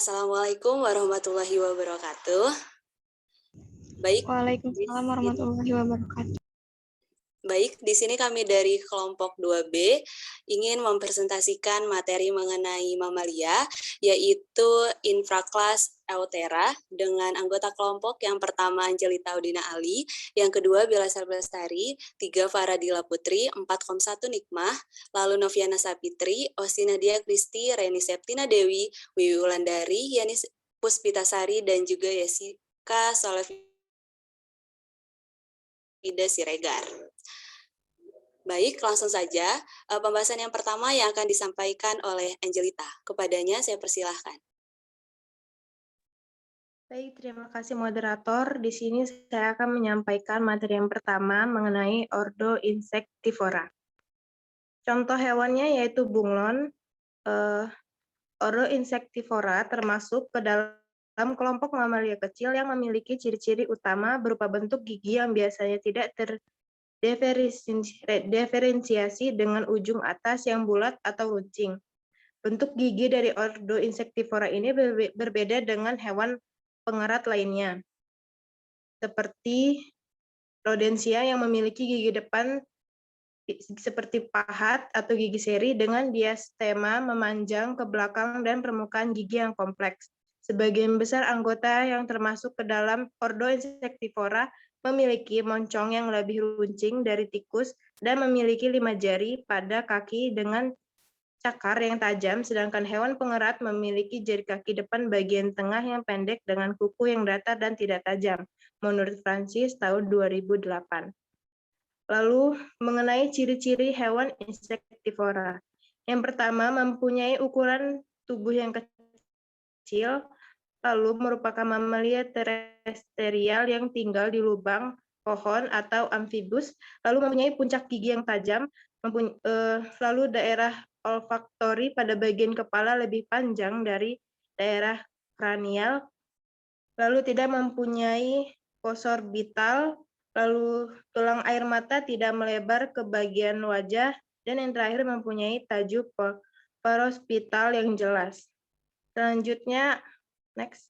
Assalamualaikum warahmatullahi wabarakatuh. Baik, di Waalaikumsalam sini, warahmatullahi wabarakatuh. di sini kami dari kelompok 2B ingin mempresentasikan materi mengenai mamalia, yaitu infraklas Eutera dengan anggota kelompok yang pertama Angelita Udina Ali, yang kedua Bella Lestari, 3 Faradila Putri, 4 Komsatu Nikmah, lalu Noviana Sapitri, Osina Dia Kristi, Reni Septina Dewi, Wiwi Wulandari, Yanis Puspitasari, dan juga Yesika Solevida Siregar. Baik, langsung saja. Pembahasan yang pertama yang akan disampaikan oleh Angelita. Kepadanya saya persilahkan. Baik, terima kasih moderator. Di sini saya akan menyampaikan materi yang pertama mengenai Ordo Insectivora. Contoh hewannya yaitu bunglon. Ordo Insectivora termasuk ke dalam kelompok mamalia kecil yang memiliki ciri-ciri utama berupa bentuk gigi yang biasanya tidak terdiferensiasi dengan ujung atas yang bulat atau runcing. Bentuk gigi dari Ordo Insectivora ini berbeda dengan hewan pengerat lainnya, seperti Rodentia yang memiliki gigi depan seperti pahat atau gigi seri dengan diastema memanjang ke belakang dan permukaan gigi yang kompleks. Sebagian besar anggota yang termasuk ke dalam Ordo Insectivora memiliki moncong yang lebih runcing dari tikus dan memiliki 5 jari pada kaki dengan cakar yang tajam, sedangkan hewan pengerat memiliki jari kaki depan bagian tengah yang pendek dengan kuku yang datar dan tidak tajam, menurut Francis tahun 2008. Lalu, mengenai ciri-ciri hewan insektivora. Yang pertama, mempunyai ukuran tubuh yang kecil, lalu merupakan mamalia terestrial yang tinggal di lubang pohon atau amfibus, lalu mempunyai puncak gigi yang tajam, lalu daerah olfaktori pada bagian kepala lebih panjang dari daerah kranial, lalu tidak mempunyai pos orbital, lalu tulang air mata tidak melebar ke bagian wajah, dan yang terakhir mempunyai tajuk parospital yang jelas. Selanjutnya, next.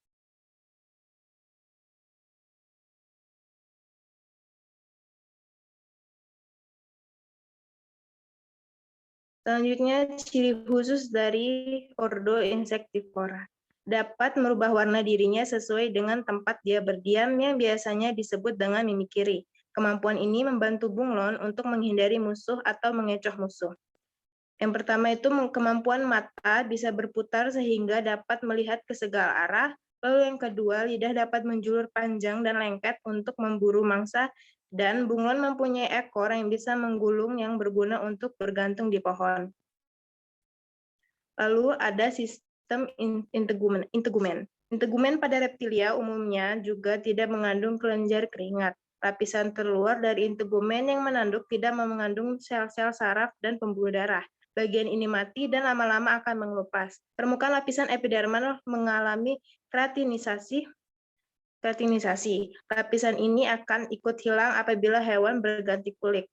Selanjutnya, ciri khusus dari Ordo Insectivora. Dapat merubah warna dirinya sesuai dengan tempat dia berdiam yang biasanya disebut dengan mimikiri. Kemampuan ini membantu bunglon untuk menghindari musuh atau mengecoh musuh. Yang pertama itu kemampuan mata bisa berputar sehingga dapat melihat ke segala arah. Lalu yang kedua, lidah dapat menjulur panjang dan lengket untuk memburu mangsa, dan bunglon mempunyai ekor yang bisa menggulung yang berguna untuk bergantung di pohon. Lalu ada sistem integumen. Integumen pada reptilia umumnya juga tidak mengandung kelenjar keringat. Lapisan terluar dari integumen yang menanduk tidak mengandung sel-sel saraf dan pembuluh darah. Bagian ini mati dan lama-lama akan mengelupas. Permukaan lapisan epidermal mengalami keratinisasi. Lapisan ini akan ikut hilang apabila hewan berganti kulit.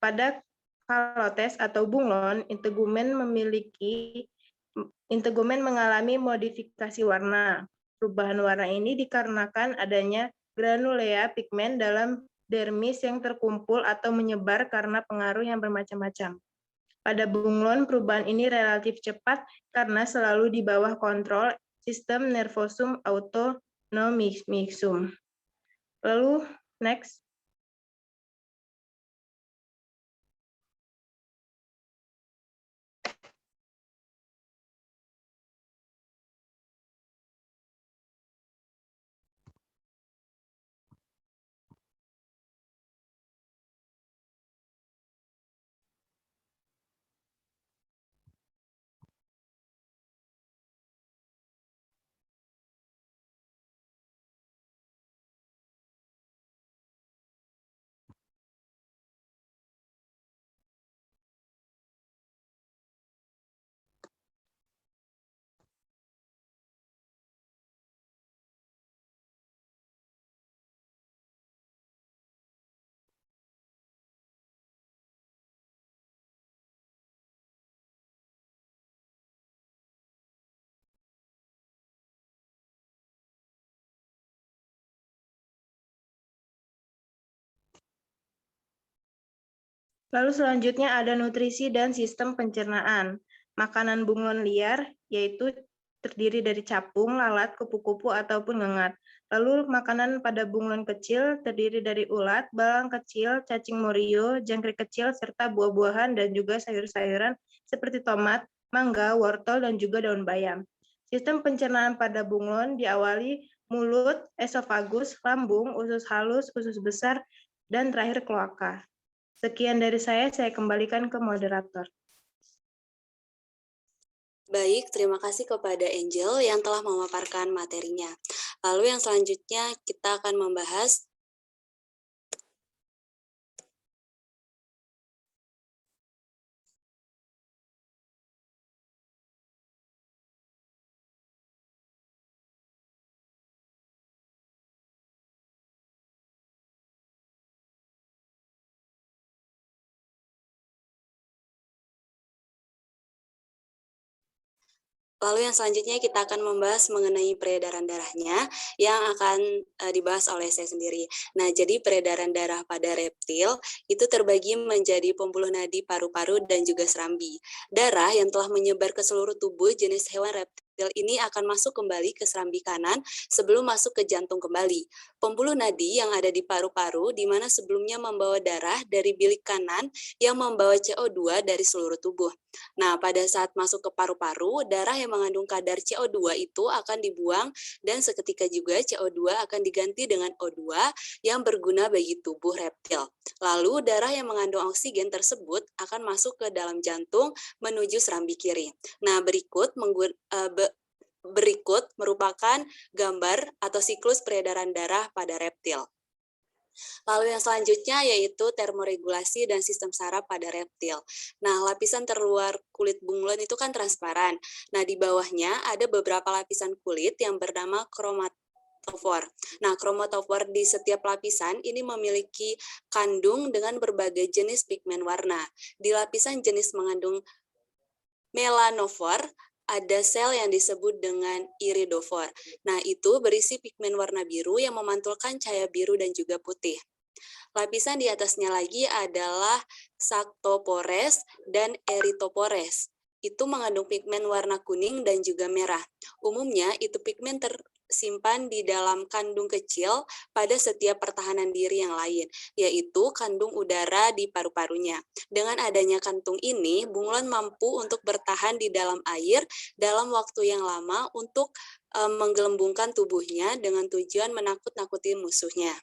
Pada kalotes atau bunglon, integumen mengalami modifikasi warna. Perubahan warna ini dikarenakan adanya granulea pigmen dalam dermis yang terkumpul atau menyebar karena pengaruh yang bermacam-macam. Pada bunglon, perubahan ini relatif cepat karena selalu di bawah kontrol sistem nervosum autonomicum. Lalu, next. Lalu selanjutnya ada nutrisi dan sistem pencernaan. Makanan bunglon liar, yaitu terdiri dari capung, lalat, kupu-kupu, ataupun ngengat. Lalu makanan pada bunglon kecil terdiri dari ulat, belalang kecil, cacing morio, jangkrik kecil, serta buah-buahan dan juga sayur-sayuran seperti tomat, mangga, wortel, dan juga daun bayam. Sistem pencernaan pada bunglon diawali mulut, esofagus, lambung, usus halus, usus besar, dan terakhir kloaka. Sekian dari saya kembalikan ke moderator. Baik, terima kasih kepada Angel yang telah memaparkan materinya. Lalu yang selanjutnya kita akan membahas Lalu yang selanjutnya kita akan membahas mengenai peredaran darahnya yang akan dibahas oleh saya sendiri. Nah, jadi peredaran darah pada reptil itu terbagi menjadi pembuluh nadi, paru-paru, dan juga serambi. Darah yang telah menyebar ke seluruh tubuh jenis hewan reptil ini akan masuk kembali ke serambi kanan sebelum masuk ke jantung kembali. Pembuluh nadi yang ada di paru-paru di mana sebelumnya membawa darah dari bilik kanan yang membawa CO2 dari seluruh tubuh. Nah, pada saat masuk ke paru-paru, darah yang mengandung kadar CO2 itu akan dibuang dan seketika juga CO2 akan diganti dengan O2 yang berguna bagi tubuh reptil. Lalu, darah yang mengandung oksigen tersebut akan masuk ke dalam jantung menuju serambi kiri. Nah, berikut merupakan gambar atau siklus peredaran darah pada reptil. Lalu yang selanjutnya yaitu termoregulasi dan sistem saraf pada reptil. Nah, lapisan terluar kulit bunglon itu kan transparan. Nah, di bawahnya ada beberapa lapisan kulit yang bernama kromatofor. Nah, kromatofor di setiap lapisan ini memiliki kandung dengan berbagai jenis pigmen warna. Di lapisan jenis mengandung melanofor, ada sel yang disebut dengan iridofor. Nah, itu berisi pigmen warna biru yang memantulkan cahaya biru dan juga putih. Lapisan di atasnya lagi adalah saktopores dan eritopores. Itu mengandung pigmen warna kuning dan juga merah. Umumnya itu pigmen tersimpan di dalam kandung kecil pada setiap pertahanan diri yang lain, yaitu kandung udara di paru-parunya. Dengan adanya kantung ini, bunglon mampu untuk bertahan di dalam air dalam waktu yang lama untuk menggelembungkan tubuhnya dengan tujuan menakut-nakuti musuhnya.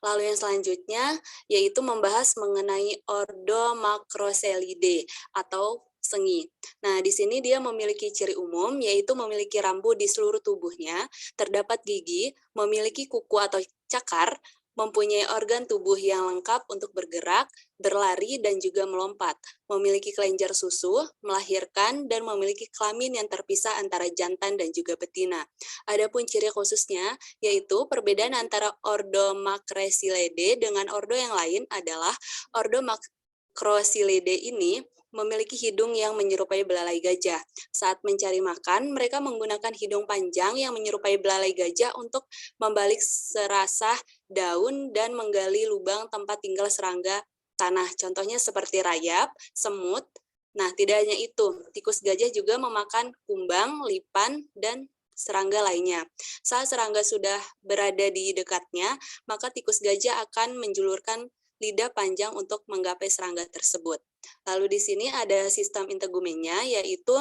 Lalu yang selanjutnya yaitu membahas mengenai ordo Macrocelidae atau sengi. Nah, di sini dia memiliki ciri umum yaitu memiliki rambu di seluruh tubuhnya, terdapat gigi, memiliki kuku atau cakar, mempunyai organ tubuh yang lengkap untuk bergerak, berlari, dan juga melompat, memiliki kelenjar susu, melahirkan, dan memiliki kelamin yang terpisah antara jantan dan juga betina. Adapun ciri khususnya, yaitu perbedaan antara ordo Macrocelidae dengan ordo yang lain adalah ordo Macrocelidae ini memiliki hidung yang menyerupai belalai gajah. Saat mencari makan, mereka menggunakan hidung panjang yang menyerupai belalai gajah untuk membalik serasah daun dan menggali lubang tempat tinggal serangga tanah. Contohnya seperti rayap, semut. Nah, tidak hanya itu, tikus gajah juga memakan kumbang, lipan, dan serangga lainnya. Saat serangga sudah berada di dekatnya, maka tikus gajah akan menjulurkan lidah panjang untuk menggapai serangga tersebut. Lalu di sini ada sistem integumennya, yaitu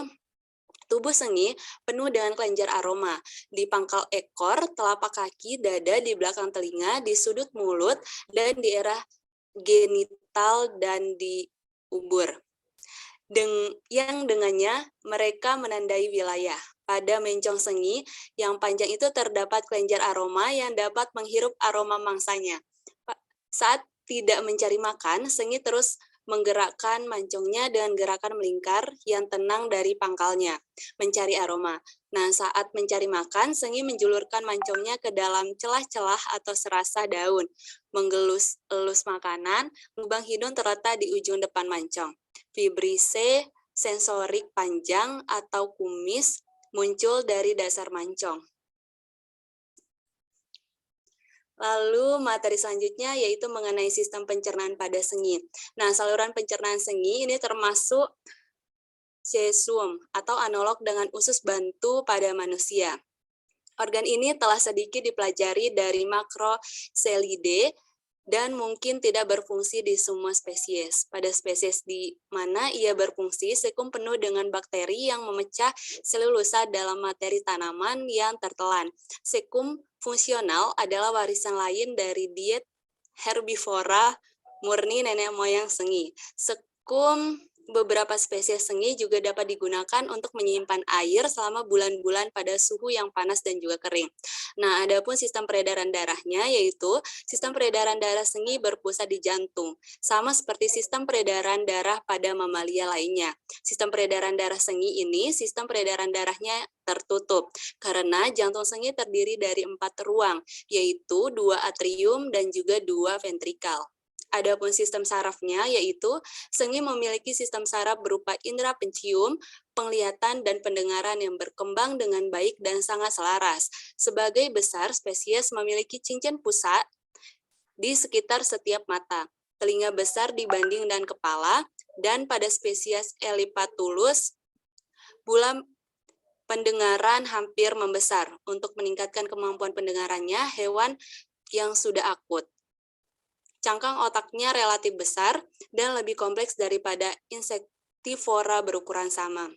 tubuh sengi penuh dengan kelenjar aroma. Di pangkal ekor, telapak kaki, dada, di belakang telinga, di sudut mulut, dan di daerah genital dan di ubur. Yang dengannya mereka menandai wilayah. Pada mencong sengi yang panjang itu terdapat kelenjar aroma yang dapat menghirup aroma mangsanya. Saat tidak mencari makan, sengi terus menggerakkan mancongnya dengan gerakan melingkar yang tenang dari pangkalnya, mencari aroma. Nah, saat mencari makan, sengi menjulurkan mancongnya ke dalam celah-celah atau serasa daun, menggelus-elus makanan. Lubang hidung terletak di ujung depan mancong. Vibrise sensorik panjang atau kumis muncul dari dasar mancong. Lalu materi selanjutnya yaitu mengenai sistem pencernaan pada sengi. Nah, saluran pencernaan sengi ini termasuk cesium atau analog dengan usus bantu pada manusia. Organ ini telah sedikit dipelajari dari Macrocelidae dan mungkin tidak berfungsi di semua spesies. Pada spesies di mana ia berfungsi, sekum penuh dengan bakteri yang memecah selulosa dalam materi tanaman yang tertelan. Sekum fungsional adalah warisan lain dari diet herbivora murni nenek moyang sengi. Sekum beberapa spesies sengi juga dapat digunakan untuk menyimpan air selama bulan-bulan pada suhu yang panas dan juga kering. Nah, adapun sistem peredaran darahnya yaitu sistem peredaran darah sengi berpusat di jantung, sama seperti sistem peredaran darah pada mamalia lainnya. Sistem peredaran darah sengi ini, sistem peredaran darahnya tertutup, karena jantung sengi terdiri dari 4 ruang, yaitu 2 atrium dan juga 2 ventrikal. Adapun sistem sarafnya yaitu sengi memiliki sistem saraf berupa indera pencium, penglihatan, dan pendengaran yang berkembang dengan baik dan sangat selaras. Sebagai besar, spesies memiliki cincin pusat di sekitar setiap mata, telinga besar dibanding dan kepala, dan pada spesies Elypatulus, bola pendengaran hampir membesar. Untuk meningkatkan kemampuan pendengarannya, hewan yang sudah akut. Cangkang otaknya relatif besar dan lebih kompleks daripada insektivora berukuran sama.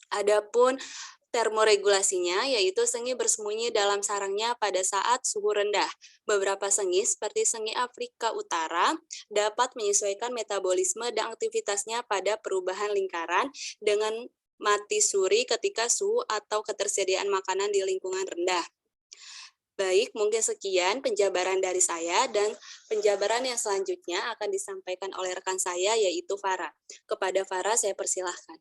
Adapun termoregulasinya, yaitu sengi bersembunyi dalam sarangnya pada saat suhu rendah. Beberapa sengi, seperti sengi Afrika Utara, dapat menyesuaikan metabolisme dan aktivitasnya pada perubahan lingkaran dengan mati suri ketika suhu atau ketersediaan makanan di lingkungan rendah. Baik, mungkin sekian penjabaran dari saya, dan penjabaran yang selanjutnya akan disampaikan oleh rekan saya, yaitu Farah. Kepada Farah, saya persilahkan.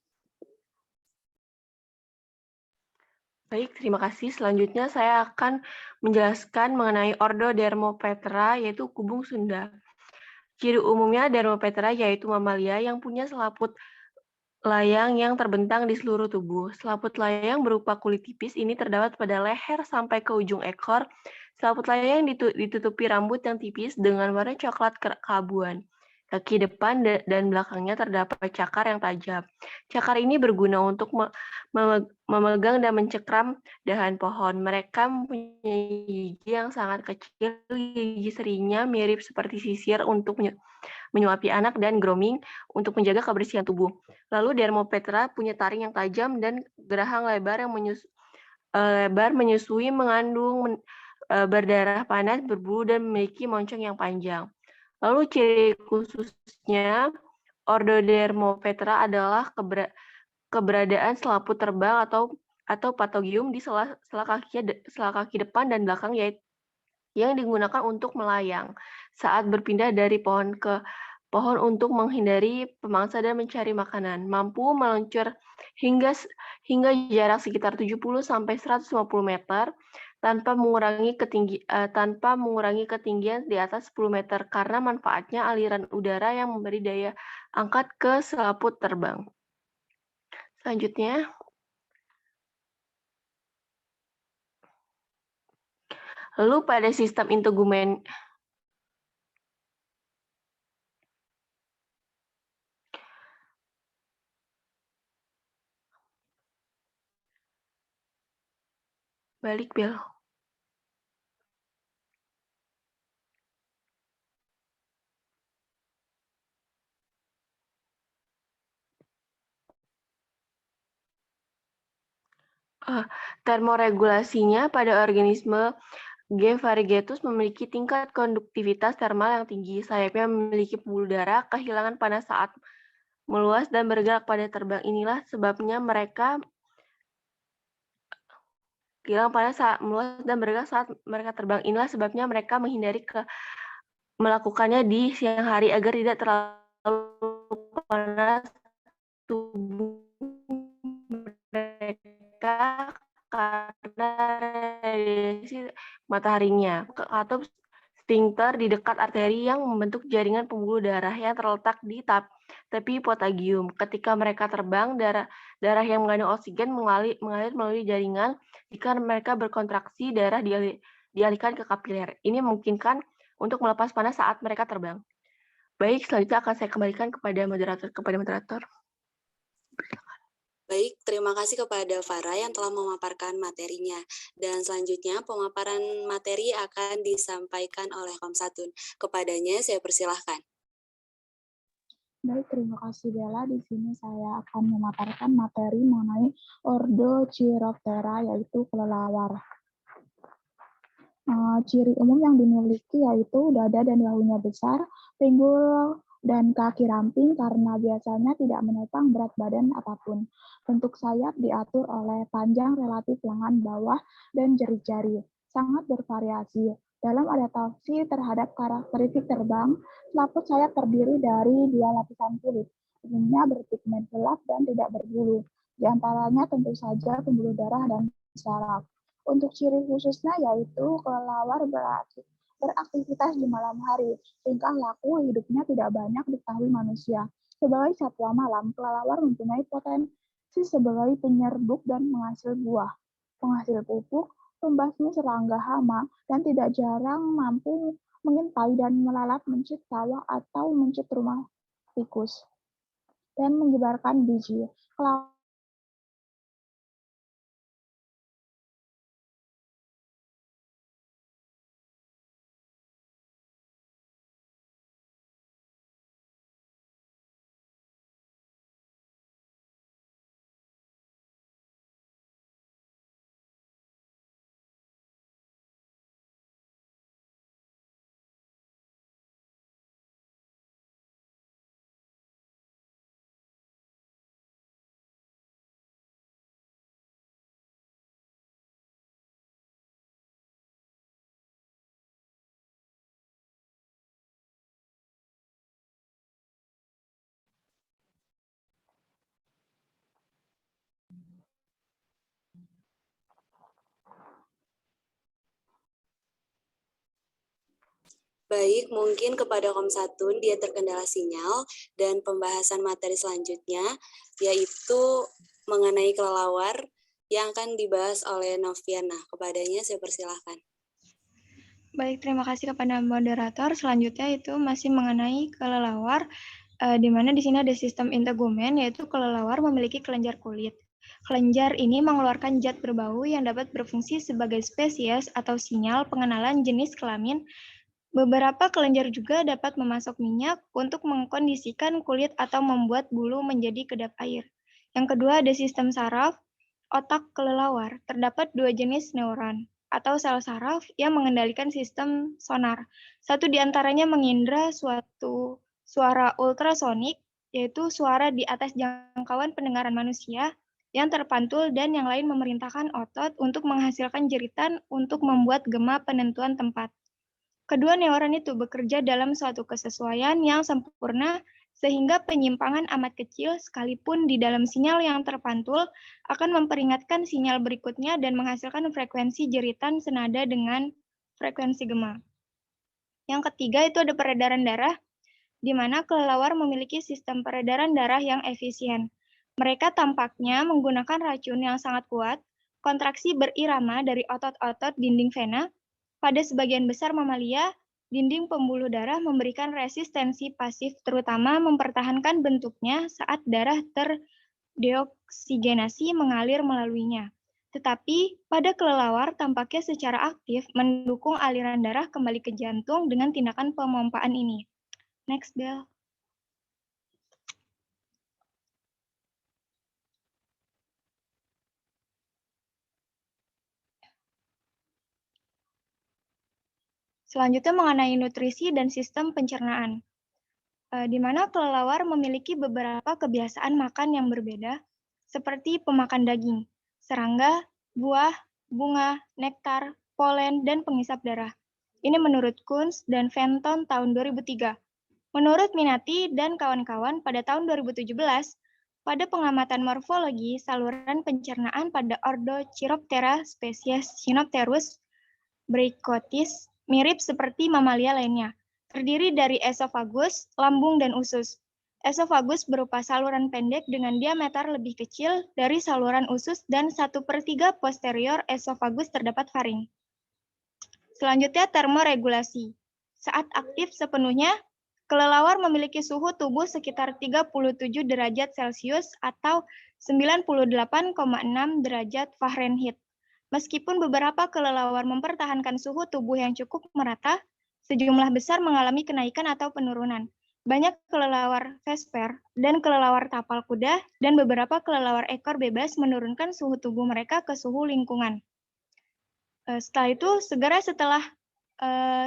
Baik, terima kasih. Selanjutnya saya akan menjelaskan mengenai ordo Dermopetra, yaitu kubung Sunda. Ciri umumnya Dermopetra yaitu mamalia yang punya selaput layang yang terbentang di seluruh tubuh. Selaput layang berupa kulit tipis ini terdapat pada leher sampai ke ujung ekor. Selaput layang ditutupi rambut yang tipis dengan warna coklat keabuan. Kaki depan dan belakangnya terdapat cakar yang tajam. Cakar ini berguna untuk memegang dan mencekram dahan pohon. Mereka mempunyai gigi yang sangat kecil. Gigi serinya mirip seperti sisir untuk menyuapi anak, dan grooming untuk menjaga kebersihan tubuh. Lalu Dermopetra punya taring yang tajam dan geraham lebar yang menyusui, mengandung berdarah panas, berbulu, dan memiliki moncong yang panjang. Lalu ciri khususnya ordo Dermopetra adalah keberadaan selaput terbang atau patogium di sela kaki depan dan belakang, yaitu yang digunakan untuk melayang saat berpindah dari pohon ke pohon untuk menghindari pemangsa dan mencari makanan. Mampu meluncur hingga jarak sekitar 70 sampai 150 meter tanpa mengurangi ketinggian di atas 10 meter karena manfaatnya aliran udara yang memberi daya angkat ke selaput terbang. Selanjutnya, lalu pada sistem integumen balik bel. Termoregulasinya pada organisme G. variegatus memiliki tingkat konduktivitas termal yang tinggi. Sayapnya memiliki pembuluh darah, kehilangan panas saat meluas, dan bergerak pada terbang. Inilah sebabnya mereka hilang panas saat meluas dan bergerak saat mereka terbang. Inilah sebabnya mereka menghindari melakukannya di siang hari agar tidak terlalu panas tubuh mereka karena radiasi mataharinya. Atau sphincter di dekat arteri yang membentuk jaringan pembuluh darah yang terletak di tepi potagium. Ketika mereka terbang, darah yang mengandung oksigen mengalir melalui jaringan. Jika mereka berkontraksi, darah dialihkan ke kapiler. Ini memungkinkan untuk melepas panas saat mereka terbang. Baik, selanjutnya akan saya kembalikan kepada moderator. Baik, terima kasih kepada Farah yang telah memaparkan materinya. Dan selanjutnya pemaparan materi akan disampaikan oleh Komsatun. Kepadanya saya persilahkan. Baik, terima kasih Bella. Di sini saya akan memaparkan materi mengenai Ordo Chiroptera, yaitu kelelawar. Ciri umum yang dimiliki yaitu dada dan bahunya besar, pinggul dan kaki ramping karena biasanya tidak menopang berat badan apapun. Bentuk sayap diatur oleh panjang relatif lengan bawah dan jari-jari. Sangat bervariasi. Dalam adaptasi terhadap karakteristik terbang, selaput sayap terdiri dari 2 lapisan kulit, umumnya berpigmen gelap dan tidak berbulu. Di antaranya tentu saja pembuluh darah dan saraf. Untuk ciri khususnya yaitu kelelawar beraktivitas di malam hari. Tingkah laku hidupnya tidak banyak diketahui manusia. Sebagai satwa malam, kelelawar mempunyai potensi sebagai penyerbuk dan penghasil buah, penghasil pupuk, pembasmi serangga hama, dan tidak jarang mampu mengintai dan melalap mencit sawah atau mencit rumah tikus, dan menyebarkan biji. Baik, mungkin kepada Komsatun dia terkendala sinyal dan pembahasan materi selanjutnya yaitu mengenai kelelawar yang akan dibahas oleh Noviana. Kepadanya saya persilahkan. Baik, terima kasih kepada moderator. Selanjutnya itu masih mengenai kelelawar, di mana di sini ada sistem integumen, yaitu kelelawar memiliki kelenjar kulit. Kelenjar ini mengeluarkan zat berbau yang dapat berfungsi sebagai spesies atau sinyal pengenalan jenis kelamin. Beberapa kelenjar juga dapat memasok minyak untuk mengkondisikan kulit atau membuat bulu menjadi kedap air. Yang kedua ada sistem saraf otak kelelawar. Terdapat 2 jenis neuron atau sel saraf yang mengendalikan sistem sonar. Satu di antaranya mengindra suatu suara ultrasonik, yaitu suara di atas jangkauan pendengaran manusia yang terpantul, dan yang lain memerintahkan otot untuk menghasilkan jeritan untuk membuat gema penentuan tempat. Kedua neuron itu bekerja dalam suatu kesesuaian yang sempurna sehingga penyimpangan amat kecil sekalipun di dalam sinyal yang terpantul akan memperingatkan sinyal berikutnya dan menghasilkan frekuensi jeritan senada dengan frekuensi gema. Yang ketiga itu ada peredaran darah, di mana kelelawar memiliki sistem peredaran darah yang efisien. Mereka tampaknya menggunakan racun yang sangat kuat, kontraksi berirama dari otot-otot dinding vena. Pada sebagian besar mamalia, dinding pembuluh darah memberikan resistensi pasif, terutama mempertahankan bentuknya saat darah terdeoksigenasi mengalir melaluinya. Tetapi pada kelelawar tampaknya secara aktif mendukung aliran darah kembali ke jantung dengan tindakan pemompaan ini. Next, Bel. Selanjutnya mengenai nutrisi dan sistem pencernaan, di mana kelelawar memiliki beberapa kebiasaan makan yang berbeda, seperti pemakan daging, serangga, buah, bunga, nektar, polen, dan pengisap darah. Ini menurut Kunz dan Fenton tahun 2003. Menurut Minati dan kawan-kawan pada tahun 2017, pada pengamatan morfologi saluran pencernaan pada Ordo Chiroptera spesies Cynopterus brachycotis mirip seperti mamalia lainnya, terdiri dari esofagus, lambung, dan usus. Esofagus berupa saluran pendek dengan diameter lebih kecil dari saluran usus dan 1/3 posterior esofagus terdapat faring. Selanjutnya, termoregulasi. Saat aktif sepenuhnya, kelelawar memiliki suhu tubuh sekitar 37 derajat Celcius atau 98,6 derajat Fahrenheit. Meskipun beberapa kelelawar mempertahankan suhu tubuh yang cukup merata, sejumlah besar mengalami kenaikan atau penurunan. Banyak kelelawar vesper dan kelelawar tapal kuda dan beberapa kelelawar ekor bebas menurunkan suhu tubuh mereka ke suhu lingkungan. Setelah itu, segera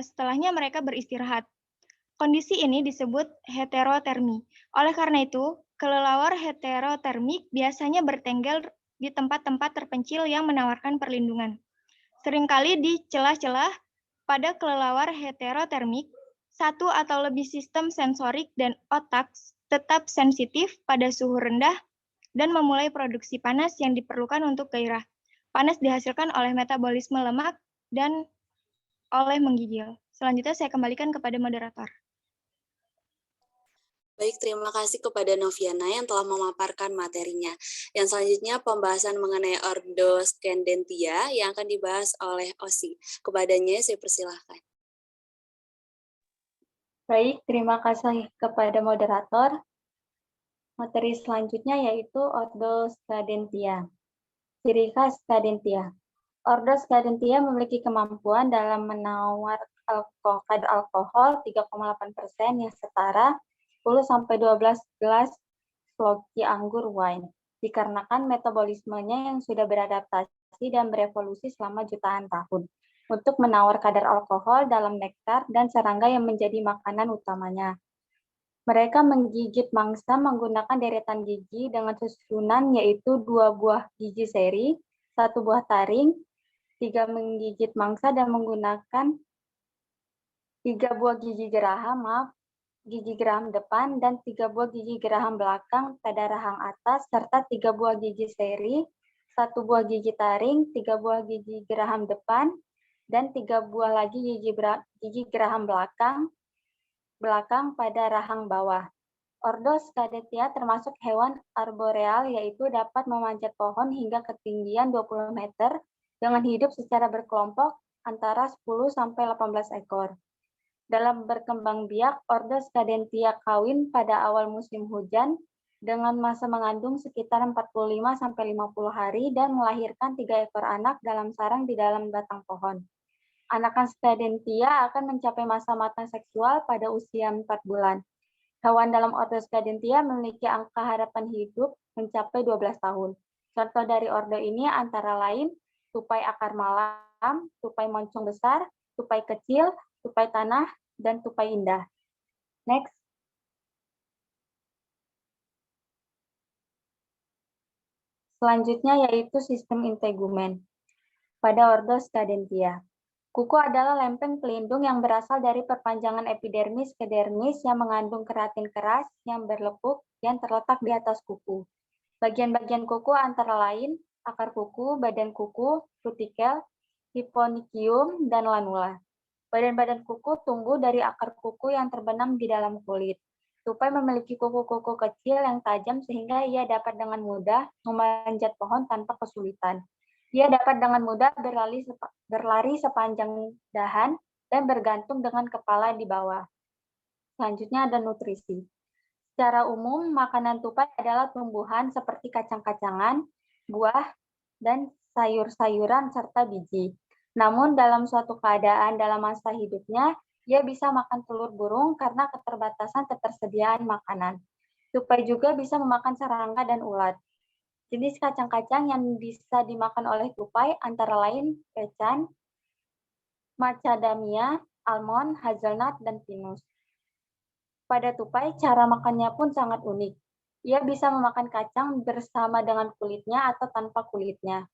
setelahnya mereka beristirahat. Kondisi ini disebut heterotermi. Oleh karena itu, kelelawar heterotermik biasanya bertengger di tempat-tempat terpencil yang menawarkan perlindungan. Seringkali di celah-celah pada kelelawar heterotermik, satu atau lebih sistem sensorik dan otak tetap sensitif pada suhu rendah dan memulai produksi panas yang diperlukan untuk gairah. Panas dihasilkan oleh metabolisme lemak dan oleh menggigil. Selanjutnya saya kembalikan kepada moderator. Baik, terima kasih kepada Noviana yang telah memaparkan materinya. Yang selanjutnya pembahasan mengenai Ordo Scandentia yang akan dibahas oleh Osi. Kepadanya saya persilahkan. Baik, terima kasih kepada moderator. Materi selanjutnya yaitu Ordo Scandentia. Ciri khas Scandentia. Ordo Scandentia memiliki kemampuan dalam menawar kadar alkohol 3,8% yang setara 10-12 gelas sloki anggur wine, dikarenakan metabolismenya yang sudah beradaptasi dan berevolusi selama jutaan tahun untuk menawar kadar alkohol dalam nektar dan serangga yang menjadi makanan utamanya. Mereka menggigit mangsa menggunakan deretan gigi dengan susunan yaitu 2 buah gigi seri, 1 buah taring, 3 menggigit mangsa dan menggunakan 3 buah gigi geraham, gigi geraham depan dan 3 buah gigi geraham belakang pada rahang atas serta 3 buah gigi seri, 1 buah gigi taring, 3 buah gigi geraham depan dan 3 buah lagi gigi geraham belakang pada rahang bawah. Ordo Scandentia termasuk hewan arboreal yaitu dapat memanjat pohon hingga ketinggian 20 meter dengan hidup secara berkelompok antara 10 sampai 18 ekor. Dalam berkembang biak, Ordo Scandentia kawin pada awal musim hujan dengan masa mengandung sekitar 45 sampai 50 hari dan melahirkan 3 ekor anak dalam sarang di dalam batang pohon. Anakan Scandentia akan mencapai masa matang seksual pada usia 4 bulan. Hewan dalam Ordo Scandentia memiliki angka harapan hidup mencapai 12 tahun. Contoh dari ordo ini antara lain tupai akar malam, tupai moncong besar, tupai kecil, tupai tanah, dan tupai indah. Next. Selanjutnya yaitu sistem integumen pada Ordo Scandentia. Kuku adalah lempeng pelindung yang berasal dari perpanjangan epidermis ke dermis yang mengandung keratin keras yang berlepuk yang terletak di atas kuku. Bagian-bagian kuku antara lain akar kuku, badan kuku, kutikel, hyponychium, dan lanula. Badan-badan kuku tumbuh dari akar kuku yang terbenam di dalam kulit. Tupai memiliki kuku-kuku kecil yang tajam sehingga ia dapat dengan mudah memanjat pohon tanpa kesulitan. Ia dapat dengan mudah berlari sepanjang dahan dan bergantung dengan kepala di bawah. Selanjutnya ada nutrisi. Secara umum, makanan tupai adalah tumbuhan seperti kacang-kacangan, buah, dan sayur-sayuran serta biji. Namun dalam suatu keadaan dalam masa hidupnya, ia bisa makan telur burung karena keterbatasan ketersediaan makanan. Tupai juga bisa memakan serangga dan ulat. Jenis kacang-kacang yang bisa dimakan oleh tupai antara lain pecan, macadamia, almond, hazelnut, dan pinus. Pada tupai, cara makannya pun sangat unik. Ia bisa memakan kacang bersama dengan kulitnya atau tanpa kulitnya.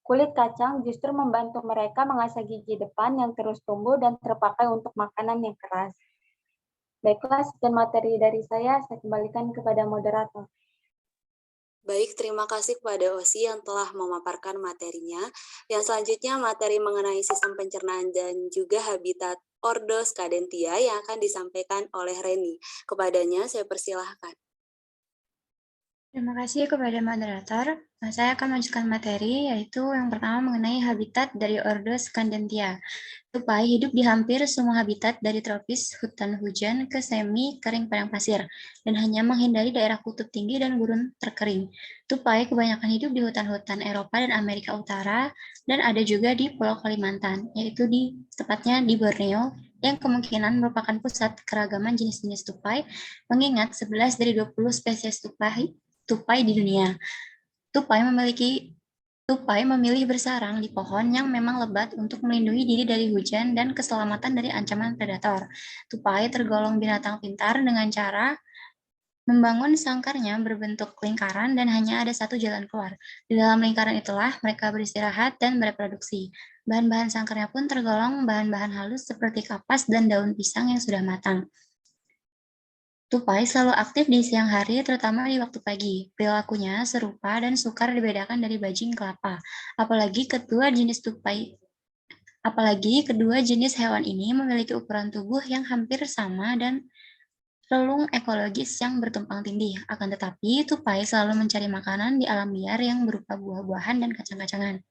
Kulit kacang justru membantu mereka mengasah gigi depan yang terus tumbuh dan terpakai untuk makanan yang keras. Baiklah, sekian materi dari saya kembalikan kepada moderator. Baik, terima kasih kepada Osi yang telah memaparkan materinya. Yang selanjutnya materi mengenai sistem pencernaan dan juga habitat Ordo Scandentia yang akan disampaikan oleh Reni. Kepadanya saya persilahkan. Terima kasih kepada moderator. Saya akan melanjutkan materi, yaitu yang pertama mengenai habitat dari ordo Scandentia. Tupai hidup di hampir semua habitat dari tropis hutan hujan ke semi kering padang pasir, dan hanya menghindari daerah kutub tinggi dan gurun terkering. Tupai kebanyakan hidup di hutan-hutan Eropa dan Amerika Utara, dan ada juga di Pulau Kalimantan, yaitu tepatnya di Borneo, yang kemungkinan merupakan pusat keragaman jenis-jenis tupai, mengingat 11 dari 20 spesies tupai di dunia. Tupai memilih bersarang di pohon yang memang lebat untuk melindungi diri dari hujan dan keselamatan dari ancaman predator. Tupai tergolong binatang pintar dengan cara membangun sangkarnya berbentuk lingkaran dan hanya ada satu jalan keluar. Di dalam lingkaran itulah mereka beristirahat dan bereproduksi. Bahan-bahan sangkarnya pun tergolong bahan-bahan halus seperti kapas dan daun pisang yang sudah matang. Tupai selalu aktif di siang hari, terutama di waktu pagi. Perilakunya serupa dan sukar dibedakan dari bajing kelapa. Apalagi kedua jenis hewan ini memiliki ukuran tubuh yang hampir sama dan relung ekologis yang bertumpang tindih. Akan tetapi, tupai selalu mencari makanan di alam liar yang berupa buah-buahan dan kacang-kacangan.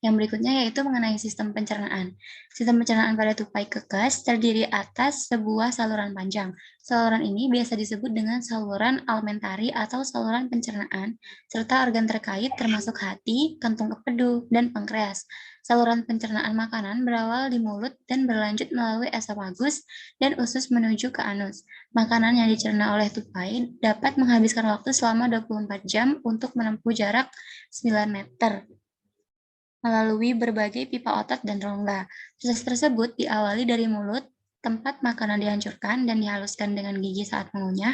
Yang berikutnya yaitu mengenai sistem pencernaan. Sistem pencernaan pada tupai kekes terdiri atas sebuah saluran panjang. Saluran ini biasa disebut dengan saluran alimentari atau saluran pencernaan, serta organ terkait termasuk hati, kantung empedu, dan pankreas. Saluran pencernaan makanan berawal di mulut dan berlanjut melalui esofagus dan usus menuju ke anus. Makanan yang dicerna oleh tupai dapat menghabiskan waktu selama 24 jam untuk menempuh jarak 9 meter melalui berbagai pipa otot dan rongga. Proses tersebut diawali dari mulut, tempat makanan dihancurkan dan dihaluskan dengan gigi saat mengunyah.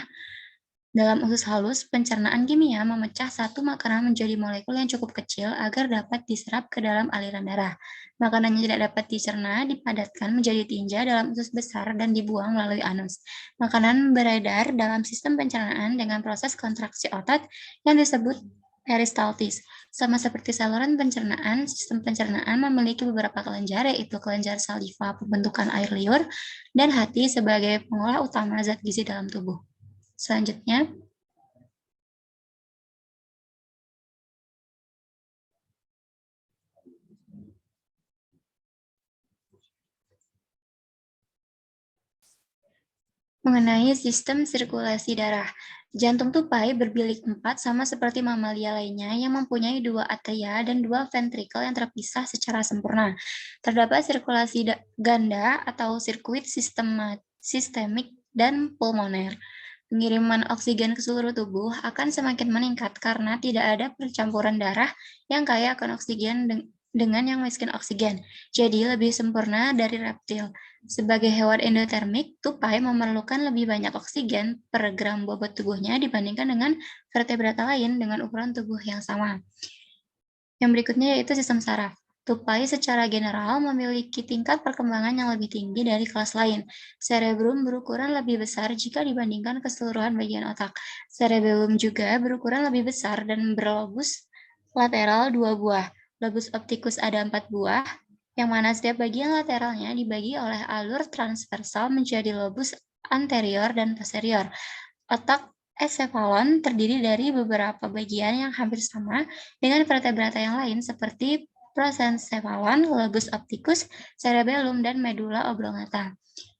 Dalam usus halus, pencernaan kimia memecah satu makanan menjadi molekul yang cukup kecil agar dapat diserap ke dalam aliran darah. Makanan yang tidak dapat dicerna dipadatkan menjadi tinja dalam usus besar dan dibuang melalui anus. Makanan beredar dalam sistem pencernaan dengan proses kontraksi otot yang disebut peristaltis. Sama seperti saluran pencernaan, sistem pencernaan memiliki beberapa kelenjar, yaitu kelenjar saliva pembentukan air liur, dan hati sebagai pengolah utama zat gizi dalam tubuh. Selanjutnya, mengenai sistem sirkulasi darah. Jantung tupai berbilik 4 sama seperti mamalia lainnya yang mempunyai 2 atria dan 2 ventrikel yang terpisah secara sempurna. Terdapat sirkulasi ganda atau sirkuit sistemik dan pulmoner. Pengiriman oksigen ke seluruh tubuh akan semakin meningkat karena tidak ada percampuran darah yang kaya akan oksigen dengan yang miskin oksigen. Jadi lebih sempurna dari reptil. Sebagai hewan endotermik, tupai memerlukan lebih banyak oksigen per gram bobot tubuhnya dibandingkan dengan vertebrata lain dengan ukuran tubuh yang sama. Yang berikutnya yaitu sistem saraf. Tupai secara general memiliki tingkat perkembangan yang lebih tinggi dari kelas lain. Cerebrum berukuran lebih besar jika dibandingkan keseluruhan bagian otak. Cerebellum juga berukuran lebih besar dan berlobus lateral 2 buah. Lobus opticus ada 4 buah, yang mana setiap bagian lateralnya dibagi oleh alur transversal menjadi lobus anterior dan posterior. Otak encephalon terdiri dari beberapa bagian yang hampir sama dengan vertebrata yang lain seperti prosencephalon, lobus opticus, cerebellum, dan medulla oblongata.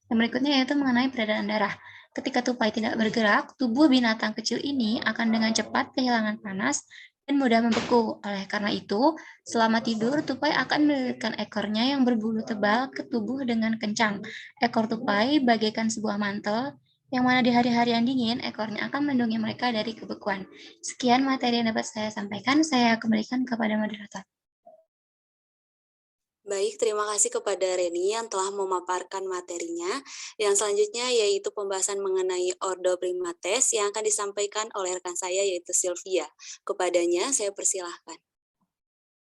Yang berikutnya yaitu mengenai peredaran darah. Ketika tupai tidak bergerak, tubuh binatang kecil ini akan dengan cepat kehilangan panas dan mudah membeku. Oleh karena itu, selama tidur, tupai akan melilitkan ekornya yang berbulu tebal ke tubuh dengan kencang. Ekor tupai bagaikan sebuah mantel, yang mana di hari-hari yang dingin, ekornya akan melindungi mereka dari kebekuan. Sekian materi yang dapat saya sampaikan, saya kembalikan kepada moderator. Baik, terima kasih kepada Reni yang telah memaparkan materinya. Yang selanjutnya yaitu pembahasan mengenai Ordo Primates yang akan disampaikan oleh rekan saya yaitu Sylvia. Kepadanya saya persilahkan.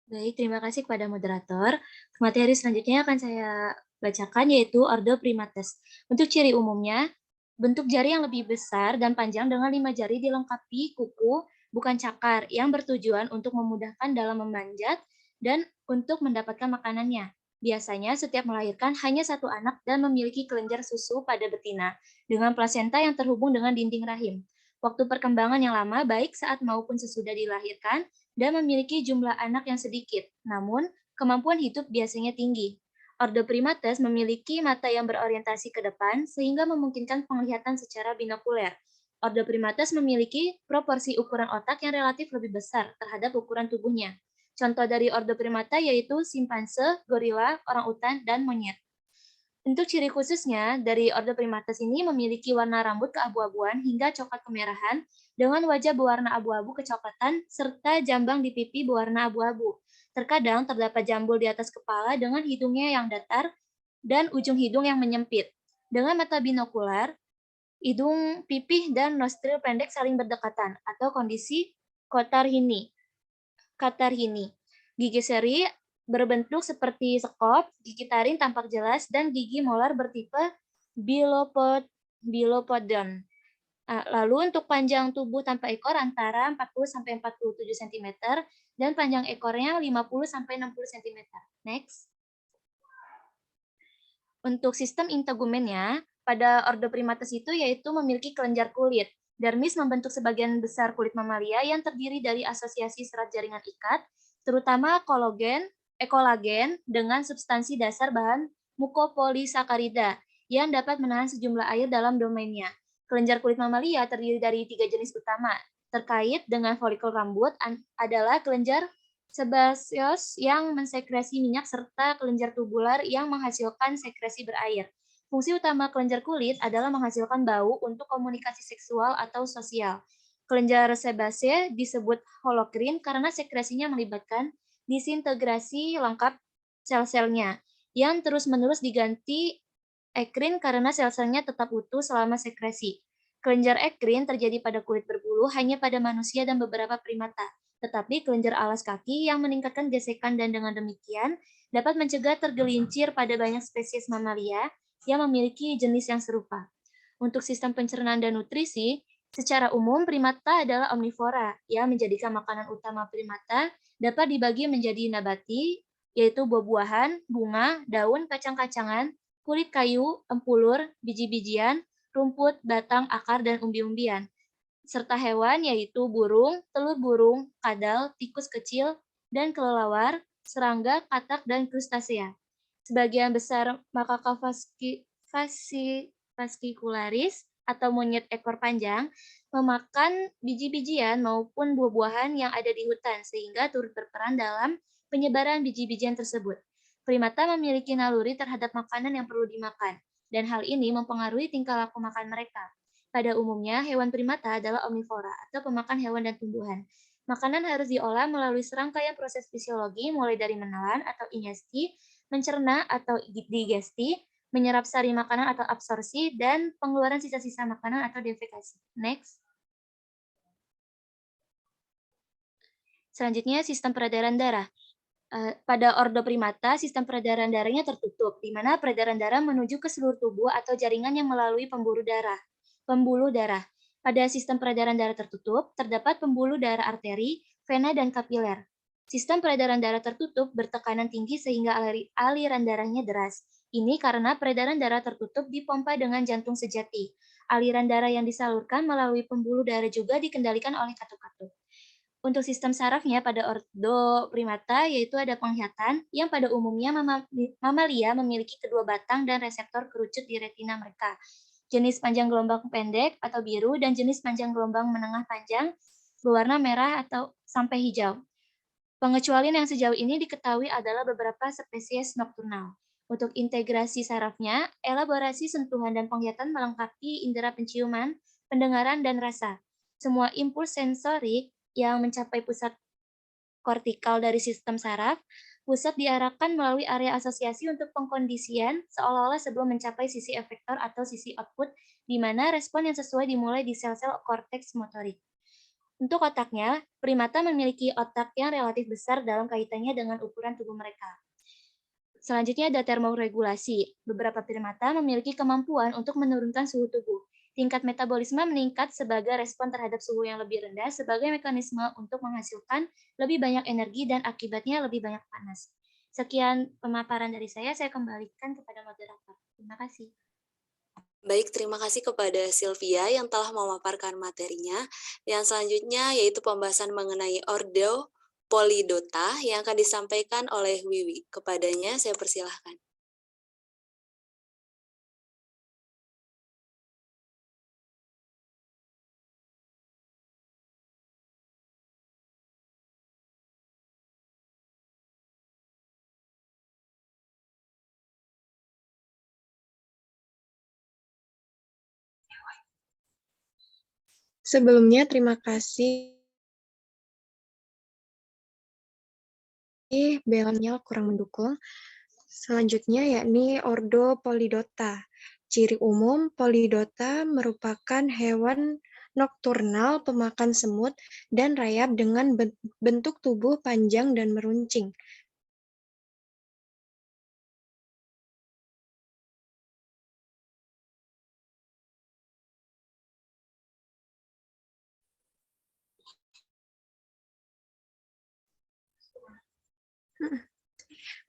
Baik, terima kasih kepada moderator. Materi selanjutnya akan saya bacakan yaitu Ordo Primates. Untuk ciri umumnya, bentuk jari yang lebih besar dan panjang dengan 5 jari dilengkapi kuku, bukan cakar, yang bertujuan untuk memudahkan dalam memanjat dan untuk mendapatkan makanannya. Biasanya setiap melahirkan hanya satu anak dan memiliki kelenjar susu pada betina dengan plasenta yang terhubung dengan dinding rahim. waktu perkembangan yang lama baik saat maupun sesudah dilahirkan, dan memiliki jumlah anak yang sedikit. Namun, kemampuan hidup biasanya tinggi. Ordo Primates memiliki mata yang berorientasi ke depan sehingga memungkinkan penglihatan secara binokuler. Ordo Primates memiliki proporsi ukuran otak yang relatif lebih besar terhadap ukuran tubuhnya. Contoh dari Ordo Primata yaitu simpanse, gorila, orangutan, dan monyet. Untuk ciri khususnya, dari Ordo Primates ini memiliki warna rambut keabu-abuan hingga coklat kemerahan dengan wajah berwarna abu-abu kecoklatan serta jambang di pipi berwarna abu-abu. Terkadang terdapat jambul di atas kepala dengan hidungnya yang datar dan ujung hidung yang menyempit. Dengan mata binokular, hidung, pipih, dan nostril pendek saling berdekatan atau kondisi Katarhini. Gigi seri berbentuk seperti sekop, gigi taring tampak jelas, dan gigi molar bertipe bilopodon. Lalu untuk panjang tubuh tanpa ekor antara 40-47 cm dan panjang ekornya 50-60 cm. Next. Untuk sistem integumennya, pada Ordo Primates itu yaitu memiliki kelenjar kulit. Dermis membentuk sebagian besar kulit mamalia yang terdiri dari asosiasi serat jaringan ikat, terutama kolagen dengan substansi dasar bahan mukopolisakarida yang dapat menahan sejumlah air dalam domainnya. Kelenjar kulit mamalia terdiri dari 3 jenis utama. Terkait dengan folikel rambut adalah kelenjar sebaseous yang mensekresi minyak serta kelenjar tubular yang menghasilkan sekresi berair. Fungsi utama kelenjar kulit adalah menghasilkan bau untuk komunikasi seksual atau sosial. Kelenjar sebase disebut holokrin karena sekresinya melibatkan disintegrasi lengkap sel-selnya, yang terus-menerus diganti ekrin karena sel-selnya tetap utuh selama sekresi. Kelenjar ekrin terjadi pada kulit berbulu hanya pada manusia dan beberapa primata, tetapi kelenjar alas kaki yang meningkatkan gesekan dan dengan demikian dapat mencegah tergelincir pada banyak spesies mamalia yang memiliki jenis yang serupa. Untuk sistem pencernaan dan nutrisi, secara umum primata adalah omnivora, yang menjadikan makanan utama primata dapat dibagi menjadi nabati, yaitu buah-buahan, bunga, daun, kacang-kacangan, kulit kayu, empulur, biji-bijian, rumput, batang, akar, dan umbi-umbian. Serta hewan yaitu burung, telur burung, kadal, tikus kecil, dan kelelawar, serangga, katak, dan krustasea. Sebagian besar makaka fascicularis atau monyet ekor panjang memakan biji-bijian maupun buah-buahan yang ada di hutan sehingga turut berperan dalam penyebaran biji-bijian tersebut. Primata memiliki naluri terhadap makanan yang perlu dimakan, dan hal ini mempengaruhi tingkah laku makan mereka. Pada umumnya, hewan primata adalah omnivora atau pemakan hewan dan tumbuhan. Makanan harus diolah melalui serangkaian proses fisiologi mulai dari menelan atau ingesti, mencerna atau digesti, menyerap sari makanan atau absorpsi, dan pengeluaran sisa-sisa makanan atau defekasi. Next. Selanjutnya, sistem peredaran darah. Pada Ordo Primata, sistem peredaran darahnya tertutup, di mana peredaran darah menuju ke seluruh tubuh atau jaringan yang melalui pembuluh darah. Pada sistem peredaran darah tertutup, terdapat pembuluh darah arteri, vena, dan kapiler. Sistem peredaran darah tertutup bertekanan tinggi sehingga aliran darahnya deras. Ini karena peredaran darah tertutup dipompa dengan jantung sejati. Aliran darah yang disalurkan melalui pembuluh darah juga dikendalikan oleh katup-katup. Untuk sistem sarafnya pada Ordo Primata yaitu ada penglihatan yang pada umumnya mamalia memiliki kedua batang dan reseptor kerucut di retina mereka. Jenis panjang gelombang pendek atau biru dan jenis panjang gelombang menengah panjang berwarna merah atau sampai hijau. Pengecualian yang sejauh ini diketahui adalah beberapa spesies nokturnal. Untuk integrasi sarafnya, elaborasi sentuhan dan penglihatan melengkapi indera penciuman, pendengaran, dan rasa. Semua impuls sensorik yang mencapai pusat kortikal dari sistem saraf, pusat diarahkan melalui area asosiasi untuk pengkondisian seolah-olah sebelum mencapai sisi efektor atau sisi output, di mana respon yang sesuai dimulai di sel-sel korteks motorik. Untuk otaknya, primata memiliki otak yang relatif besar dalam kaitannya dengan ukuran tubuh mereka. Selanjutnya ada termoregulasi. Beberapa primata memiliki kemampuan untuk menurunkan suhu tubuh. Tingkat metabolisme meningkat sebagai respon terhadap suhu yang lebih rendah sebagai mekanisme untuk menghasilkan lebih banyak energi dan akibatnya lebih banyak panas. Sekian pemaparan dari saya kembalikan kepada moderator. Terima kasih. Baik, terima kasih kepada Sylvia yang telah memaparkan materinya. Yang selanjutnya yaitu pembahasan mengenai ordo polidota yang akan disampaikan oleh Wiwi. Kepadanya saya persilahkan. Sebelumnya, terima kasih Belanya kurang mendukung. Selanjutnya yakni ordo polidota. Ciri umum, polidota merupakan hewan nokturnal pemakan semut dan rayap dengan bentuk tubuh panjang dan meruncing.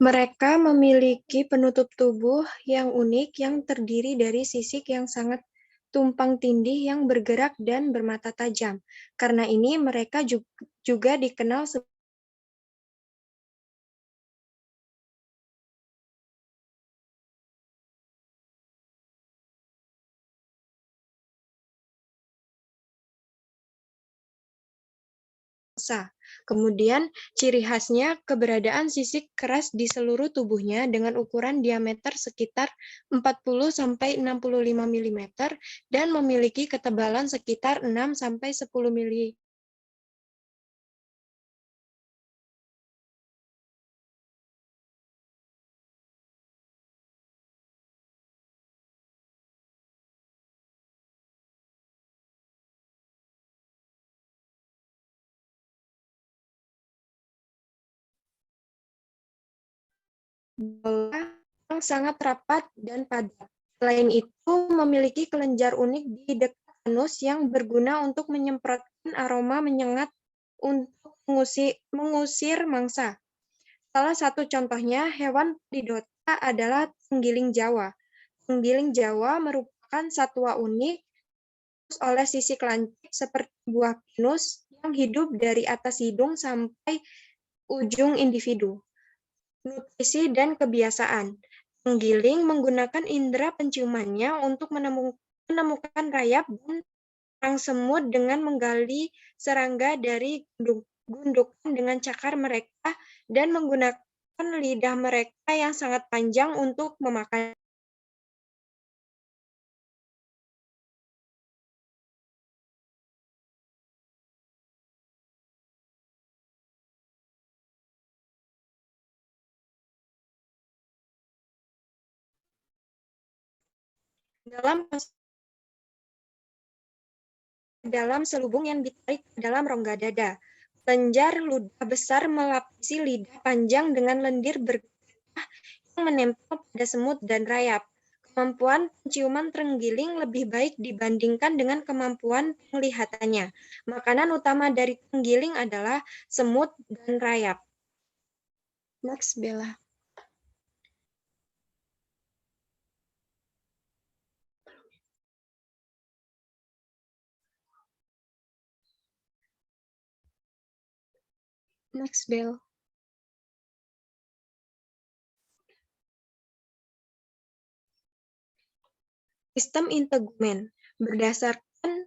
Mereka memiliki penutup tubuh yang unik yang terdiri dari sisik yang sangat tumpang tindih yang bergerak dan bermata tajam. Karena ini mereka juga dikenal sebagai mangsa. Kemudian, ciri khasnya keberadaan sisik keras di seluruh tubuhnya dengan ukuran diameter sekitar 40–65 mm dan memiliki ketebalan sekitar 6–10 mm. Bola yang sangat rapat dan padat. Selain itu, memiliki kelenjar unik di dekat anus yang berguna untuk menyemprotkan aroma menyengat untuk mengusir mangsa. Salah satu contohnya hewan polidota adalah tenggiling Jawa. Tenggiling Jawa merupakan satwa unik oleh sisik lancip seperti buah pinus yang hidup dari atas hidung sampai ujung individu. Nutrisi dan kebiasaan. Tenggiling menggunakan indera penciumannya untuk menemukan rayap dan sarang semut dengan menggali serangga dari gundukan dengan cakar mereka dan menggunakan lidah mereka yang sangat panjang untuk memakan. Dalam selubung yang ditarik ke dalam rongga dada. Kelenjar ludah besar melapisi lidah panjang dengan lendir bergetah yang menempel pada semut dan rayap. Kemampuan penciuman tenggiling lebih baik dibandingkan dengan kemampuan penglihatannya. Makanan utama dari tenggiling adalah semut dan rayap. Next, Bella. Next, Bell. Sistem integumen. Berdasarkan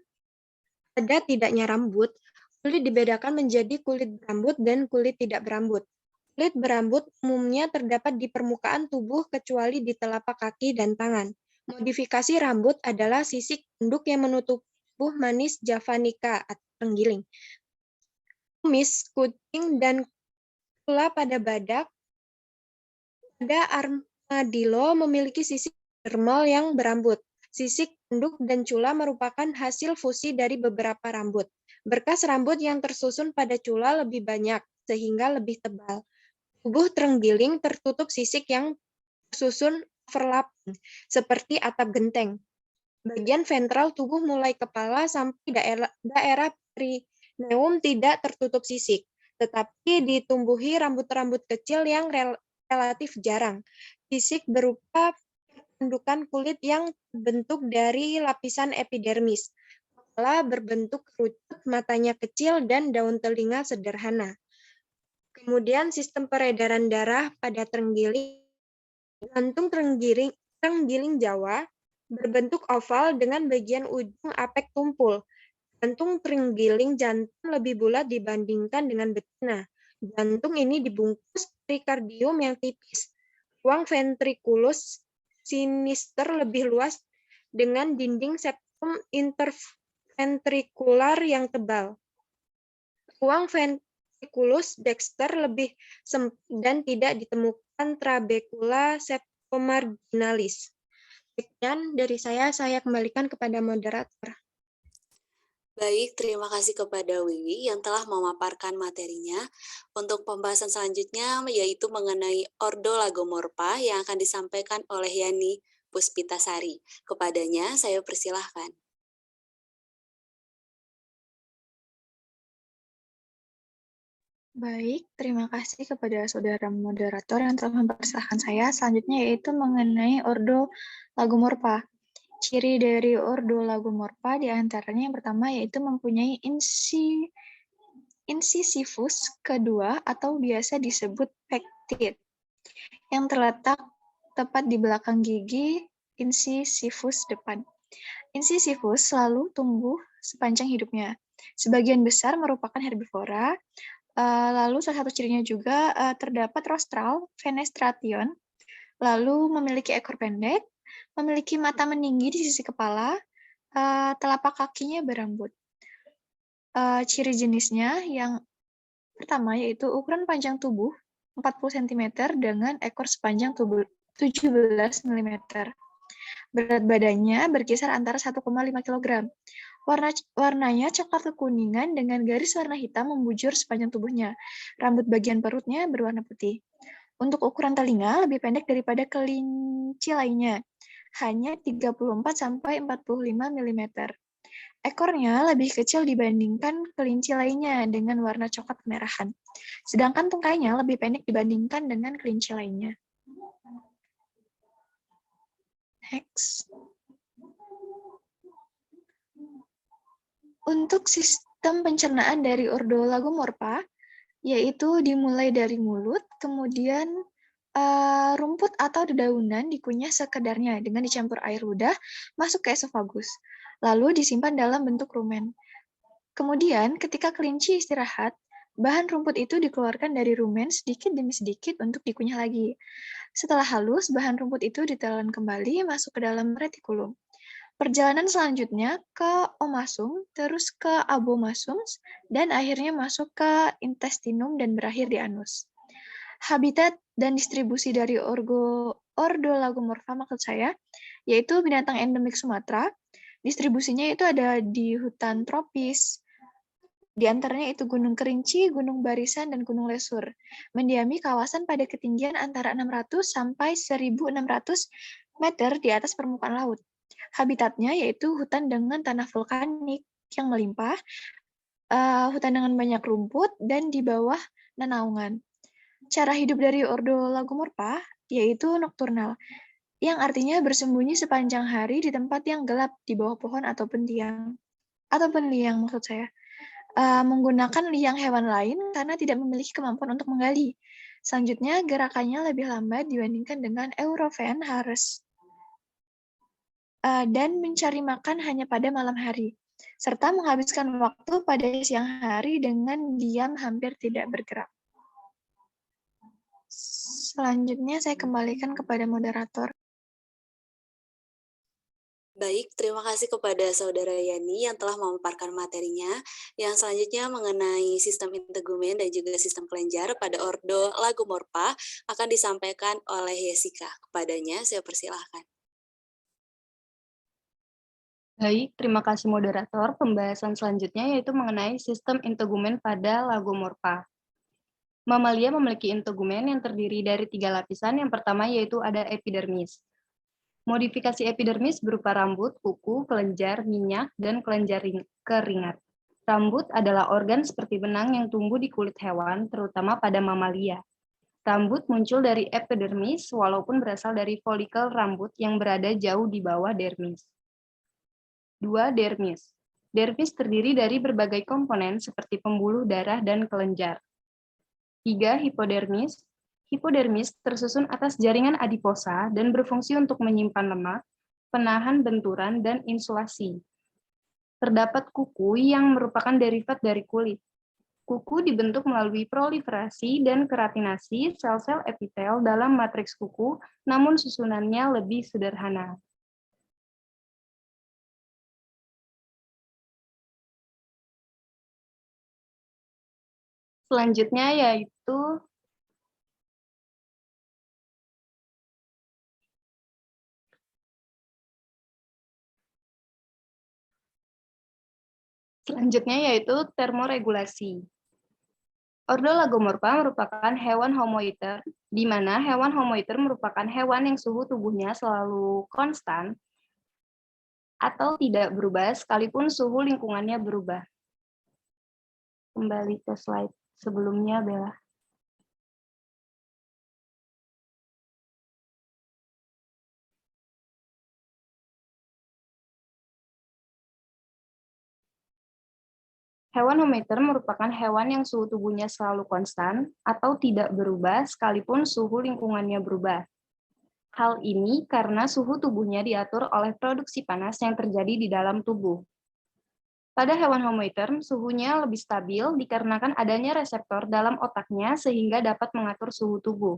pada tidaknya rambut, kulit dibedakan menjadi kulit berambut dan kulit tidak berambut. Kulit berambut umumnya terdapat di permukaan tubuh kecuali di telapak kaki dan tangan. Modifikasi rambut adalah sisik tunduk yang menutupi tubuh manis javanica atau tenggiling. Kumis, kucing, dan kula pada badak. Pada armadillo memiliki sisik dermal yang berambut. Sisik tunduk dan cula merupakan hasil fusi dari beberapa rambut. Berkas rambut yang tersusun pada cula lebih banyak, sehingga lebih tebal. Tubuh tenggiling tertutup sisik yang tersusun overlapping, seperti atap genteng. Bagian ventral tubuh mulai kepala sampai daerah perineum tidak tertutup sisik, tetapi ditumbuhi rambut-rambut kecil yang relatif jarang. Sisik berupa Indukan kulit yang terbentuk dari lapisan epidermis. Kepala berbentuk kerucut, matanya kecil, dan daun telinga sederhana. Kemudian sistem peredaran darah pada terenggiling. Jantung terenggiling Jawa berbentuk oval dengan bagian ujung apek tumpul. Jantung terenggiling jantan lebih bulat dibandingkan dengan betina. Jantung ini dibungkus perikardium yang tipis. Ruang ventriculus sinister lebih luas dengan dinding septum interventrikular yang tebal. Ruang ventriculus dexter lebih sempit dan tidak ditemukan trabecula septomarginalis. Sekian dari saya kembalikan kepada moderator. Baik, terima kasih kepada Wiwi yang telah memaparkan materinya. Untuk pembahasan selanjutnya yaitu mengenai Ordo Lagomorpha yang akan disampaikan oleh Yani Puspitasari. Kepadanya saya persilahkan. Baik, terima kasih kepada saudara moderator yang telah mempersilahkan saya. Selanjutnya yaitu mengenai Ordo Lagomorpha. Ciri dari Ordo Lagomorpha diantaranya yang pertama yaitu mempunyai incisivus kedua atau biasa disebut pectit yang terletak tepat di belakang gigi incisivus depan. Incisivus selalu tumbuh sepanjang hidupnya. Sebagian besar merupakan herbivora. Lalu salah satu cirinya juga terdapat rostral fenestration, lalu memiliki ekor pendek, memiliki mata meninggi di sisi kepala, telapak kakinya berambut. Ciri jenisnya yang pertama yaitu ukuran panjang tubuh 40 cm dengan ekor sepanjang tubuh 17 mm. Berat badannya berkisar antara 1,5 kg. Warnanya coklat kekuningan dengan garis warna hitam membujur sepanjang tubuhnya. Rambut bagian perutnya berwarna putih. Untuk ukuran telinga lebih pendek daripada kelinci lainnya, hanya 34-45 mm. Ekornya lebih kecil dibandingkan kelinci lainnya dengan warna coklat kemerahan. Sedangkan tungkainya lebih pendek dibandingkan dengan kelinci lainnya. Next. Untuk sistem pencernaan dari Ordo Lagomorpha, yaitu dimulai dari mulut, kemudian rumput atau dedaunan dikunyah sekedarnya dengan dicampur air ludah masuk ke esofagus, lalu disimpan dalam bentuk rumen. Kemudian, ketika kelinci istirahat, bahan rumput itu dikeluarkan dari rumen sedikit demi sedikit untuk dikunyah lagi. Setelah halus, bahan rumput itu ditelan kembali masuk ke dalam retikulum. Perjalanan selanjutnya ke omasum, terus ke abomasum, dan akhirnya masuk ke intestinum dan berakhir di anus. Habitat dan distribusi dari Ordo Lagomorpha maksud saya, yaitu binatang endemik Sumatera. Distribusinya itu ada di hutan tropis, di antaranya itu Gunung Kerinci, Gunung Barisan, dan Gunung Lesur. Mendiami kawasan pada ketinggian antara 600 sampai 1.600 meter di atas permukaan laut. Habitatnya yaitu hutan dengan tanah vulkanik yang melimpah, hutan dengan banyak rumput, dan di bawah nenaungan. Cara hidup dari Ordo Lagomorpha yaitu nokturnal, yang artinya bersembunyi sepanjang hari di tempat yang gelap di bawah pohon ataupun liang maksud saya. Menggunakan liang hewan lain karena tidak memiliki kemampuan untuk menggali. Selanjutnya, gerakannya lebih lambat dibandingkan dengan Eurofen Hares. Dan mencari makan hanya pada malam hari, serta menghabiskan waktu pada siang hari dengan diam hampir tidak bergerak. Selanjutnya, saya kembalikan kepada moderator. Baik, terima kasih kepada Saudara Yani yang telah memaparkan materinya. Yang selanjutnya mengenai sistem integumen dan juga sistem kelenjar pada Ordo Lagomorpha akan disampaikan oleh Jessica. Kepadanya saya persilahkan. Baik, terima kasih moderator. Pembahasan selanjutnya yaitu mengenai sistem integumen pada Lagomorpha. Mamalia memiliki integumen yang terdiri dari 3 lapisan. Yang pertama yaitu ada epidermis. Modifikasi epidermis berupa rambut, kuku, kelenjar, minyak, dan kelenjar keringat. Rambut adalah organ seperti benang yang tumbuh di kulit hewan, terutama pada mamalia. Rambut muncul dari epidermis walaupun berasal dari folikel rambut yang berada jauh di bawah dermis. 2. Dermis. Dermis terdiri dari berbagai komponen seperti pembuluh darah dan kelenjar. 3. Hipodermis. Hipodermis tersusun atas jaringan adiposa dan berfungsi untuk menyimpan lemak, penahan benturan, dan insulasi. Terdapat kuku yang merupakan derivat dari kulit. Kuku dibentuk melalui proliferasi dan keratinasi sel-sel epitel dalam matriks kuku, namun susunannya lebih sederhana. Selanjutnya yaitu termoregulasi. Ordo Lagomorpha merupakan hewan homoiter, di mana hewan homoiter merupakan hewan yang suhu tubuhnya selalu konstan atau tidak berubah sekalipun suhu lingkungannya berubah. Kembali ke slide sebelumnya, Bella. Hewan homoiter merupakan hewan yang suhu tubuhnya selalu konstan atau tidak berubah sekalipun suhu lingkungannya berubah. Hal ini karena suhu tubuhnya diatur oleh produksi panas yang terjadi di dalam tubuh. Pada hewan homoiter, suhunya lebih stabil dikarenakan adanya reseptor dalam otaknya sehingga dapat mengatur suhu tubuh.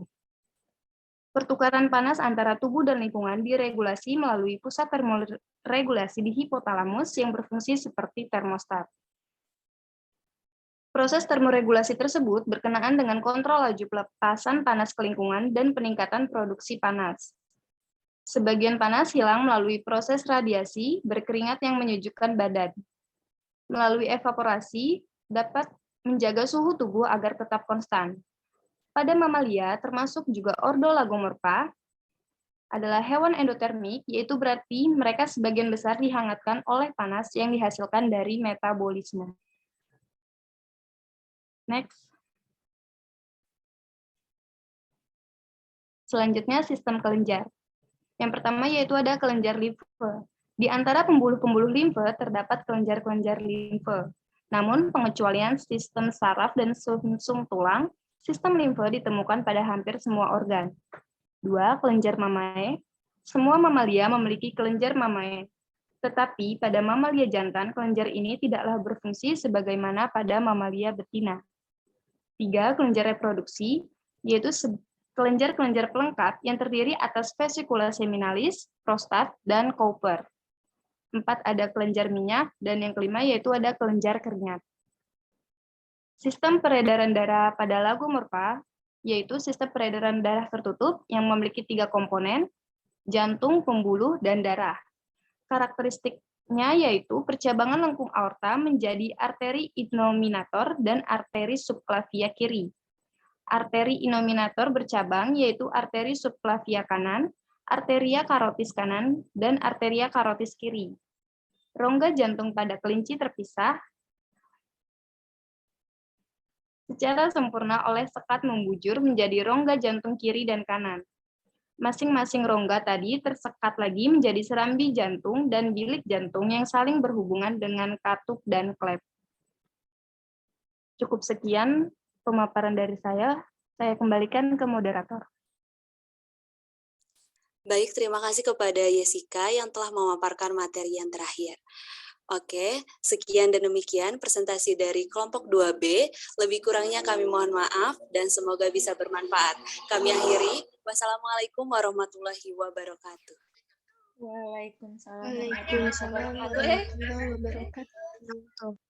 Pertukaran panas antara tubuh dan lingkungan diregulasi melalui pusat termoregulasi di hipotalamus yang berfungsi seperti termostat. Proses termoregulasi tersebut berkenaan dengan kontrol laju pelepasan panas ke lingkungan dan peningkatan produksi panas. Sebagian panas hilang melalui proses radiasi berkeringat yang menyejukkan badan. Melalui evaporasi, dapat menjaga suhu tubuh agar tetap konstan. Pada mamalia, termasuk juga ordo Lagomorpha, adalah hewan endotermik, yaitu berarti mereka sebagian besar dihangatkan oleh panas yang dihasilkan dari metabolisme. Next. Selanjutnya sistem kelenjar. Yang pertama yaitu ada kelenjar limfe. Di antara pembuluh-pembuluh limfe terdapat kelenjar-kelenjar limfe. Namun pengecualian sistem saraf dan sumsum tulang, sistem limfe ditemukan pada hampir semua organ. 2. Kelenjar mamae. Semua mamalia memiliki kelenjar mamae. Tetapi pada mamalia jantan, kelenjar ini tidaklah berfungsi sebagaimana pada mamalia betina. 3. Kelenjar reproduksi, yaitu kelenjar-kelenjar pelengkap yang terdiri atas vesicula seminalis, prostat, dan Cowper. 4. Ada kelenjar minyak, dan yang kelima yaitu ada kelenjar keringat. Sistem peredaran darah pada Lagomorpha, yaitu sistem peredaran darah tertutup yang memiliki 3 komponen, jantung, pembuluh, dan darah. Karakteristiknya yaitu percabangan lengkung aorta menjadi arteri innominator dan arteri subclavia kiri. Arteri innominator bercabang yaitu arteri subclavia kanan, arteria karotis kanan, dan arteria karotis kiri. Rongga jantung pada kelinci terpisah secara sempurna oleh sekat membujur menjadi rongga jantung kiri dan kanan. Masing-masing rongga tadi tersekat lagi menjadi serambi jantung dan bilik jantung yang saling berhubungan dengan katup dan klep. Cukup sekian pemaparan dari saya kembalikan ke moderator. Baik, terima kasih kepada Jessica yang telah memaparkan materi yang terakhir. Oke, sekian dan demikian presentasi dari kelompok 2B. Lebih kurangnya kami mohon maaf dan semoga bisa bermanfaat. Kami akhiri. Wassalamualaikum warahmatullahi wabarakatuh. Waalaikumsalam. Waalaikumsalam warahmatullahi wabarakatuh.